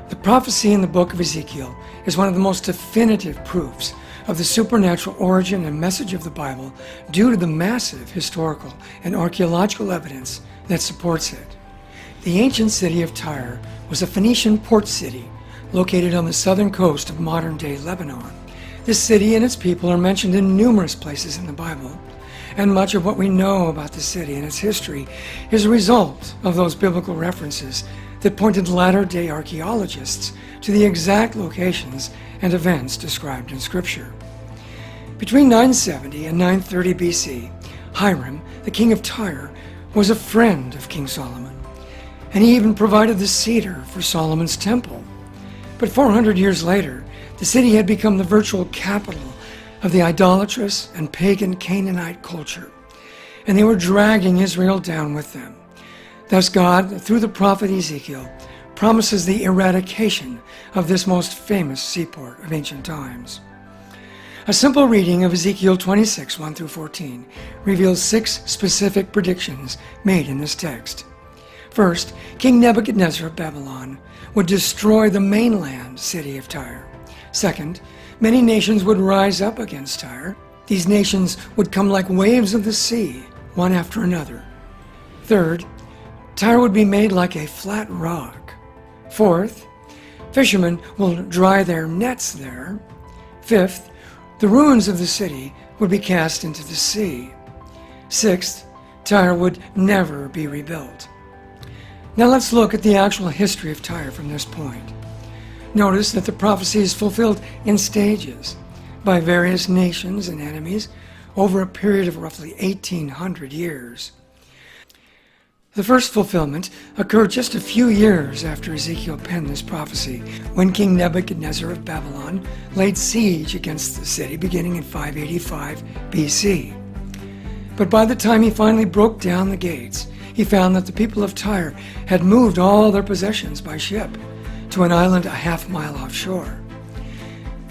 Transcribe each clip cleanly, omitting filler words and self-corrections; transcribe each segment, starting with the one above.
The prophecy in the book of Ezekiel is one of the most definitive proofs of the supernatural origin and message of the Bible due to the massive historical and archaeological evidence that supports it. The ancient city of Tyre was a Phoenician port city located on the southern coast of modern-day Lebanon. This city and its people are mentioned in numerous places in the Bible, and much of what we know about the city and its history is a result of those biblical references that pointed latter-day archaeologists to the exact locations and events described in Scripture. Between 970 and 930 BC, Hiram, the king of Tyre, was a friend of King Solomon, and he even provided the cedar for Solomon's temple. But 400 years later, the city had become the virtual capital of the idolatrous and pagan Canaanite culture, and they were dragging Israel down with them. Thus God, through the prophet Ezekiel, promises the eradication of this most famous seaport of ancient times. A simple reading of Ezekiel 26, 1 through 14, reveals 6 specific predictions made in this text. First, King Nebuchadnezzar of Babylon would destroy the mainland city of Tyre. Second, many nations would rise up against Tyre. These nations would come like waves of the sea, one after another. Third, Tyre would be made like a flat rock. Fourth, fishermen will dry their nets there. Fifth, the ruins of the city would be cast into the sea. Sixth, Tyre would never be rebuilt. Now let's look at the actual history of Tyre from this point. Notice that the prophecy is fulfilled in stages by various nations and enemies over a period of roughly 1,800 years. The first fulfillment occurred just a few years after Ezekiel penned this prophecy, when King Nebuchadnezzar of Babylon laid siege against the city beginning in 585 BC. But by the time he finally broke down the gates, he found that the people of Tyre had moved all their possessions by ship to an island a half-mile offshore.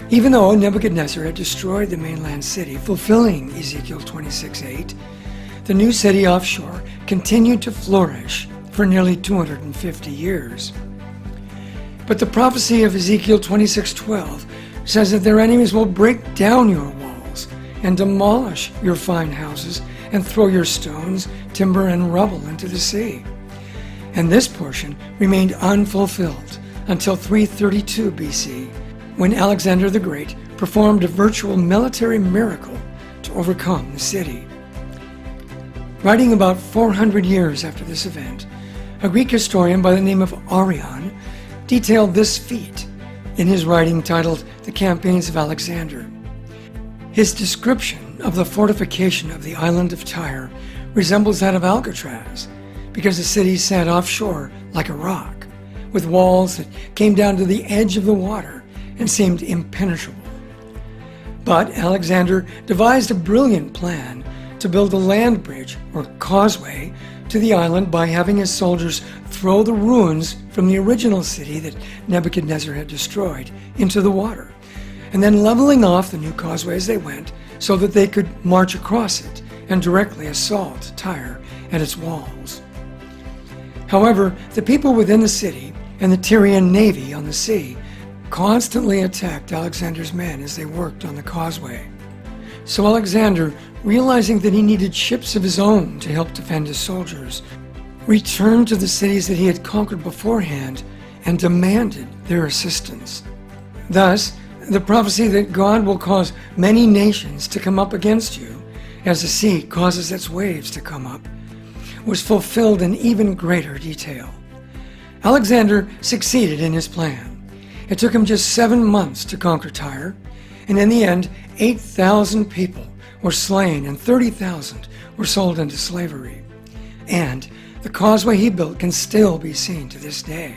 Even though Nebuchadnezzar had destroyed the mainland city, fulfilling Ezekiel 26:8, the new city offshore continued to flourish for nearly 250 years. But the prophecy of Ezekiel 26:12 says that their enemies will break down your walls and demolish your fine houses and throw your stones, timber, and rubble into the sea. And this portion remained unfulfilled until 332 BC, when Alexander the Great performed a virtual military miracle to overcome the city. Writing about 400 years after this event, a Greek historian by the name of Arrian detailed this feat in his writing titled The Campaigns of Alexander. His description of the fortification of the island of Tyre resembles that of Alcatraz, because the city sat offshore like a rock, with walls that came down to the edge of the water and seemed impenetrable. But Alexander devised a brilliant plan to build a land bridge or causeway to the island by having his soldiers throw the ruins from the original city that Nebuchadnezzar had destroyed into the water, and then leveling off the new causeway as they went so that they could march across it and directly assault Tyre and its walls. However, the people within the city and the Tyrian navy on the sea constantly attacked Alexander's men as they worked on the causeway. So Alexander, realizing that he needed ships of his own to help defend his soldiers, returned to the cities that he had conquered beforehand and demanded their assistance. Thus, the prophecy that God will cause many nations to come up against you, as the sea causes its waves to come up, was fulfilled in even greater detail. Alexander succeeded in his plan. It took him just 7 months to conquer Tyre, and in the end, 8,000 people were slain and 30,000 were sold into slavery. And the causeway he built can still be seen to this day.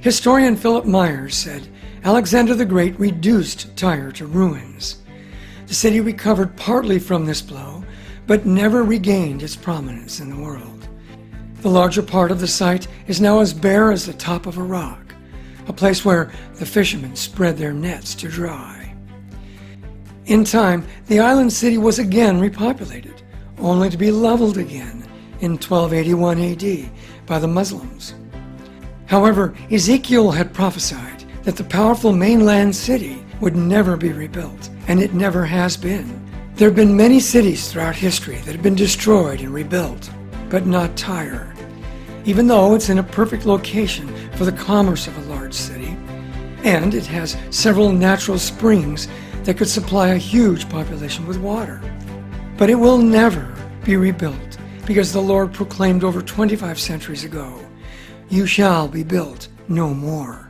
Historian Philip Myers said, Alexander the Great reduced Tyre to ruins. The city recovered partly from this blow, but never regained its prominence in the world. The larger part of the site is now as bare as the top of a rock, a place where the fishermen spread their nets to dry. In time, the island city was again repopulated, only to be leveled again in 1281 AD by the Muslims. However, Ezekiel had prophesied that the powerful mainland city would never be rebuilt, and it never has been. There have been many cities throughout history that have been destroyed and rebuilt, but not Tyre. Even though it's in a perfect location for the commerce of a large city, and it has several natural springs that could supply a huge population with water. But it will never be rebuilt, because the Lord proclaimed over 25 centuries ago, "You shall be built no more."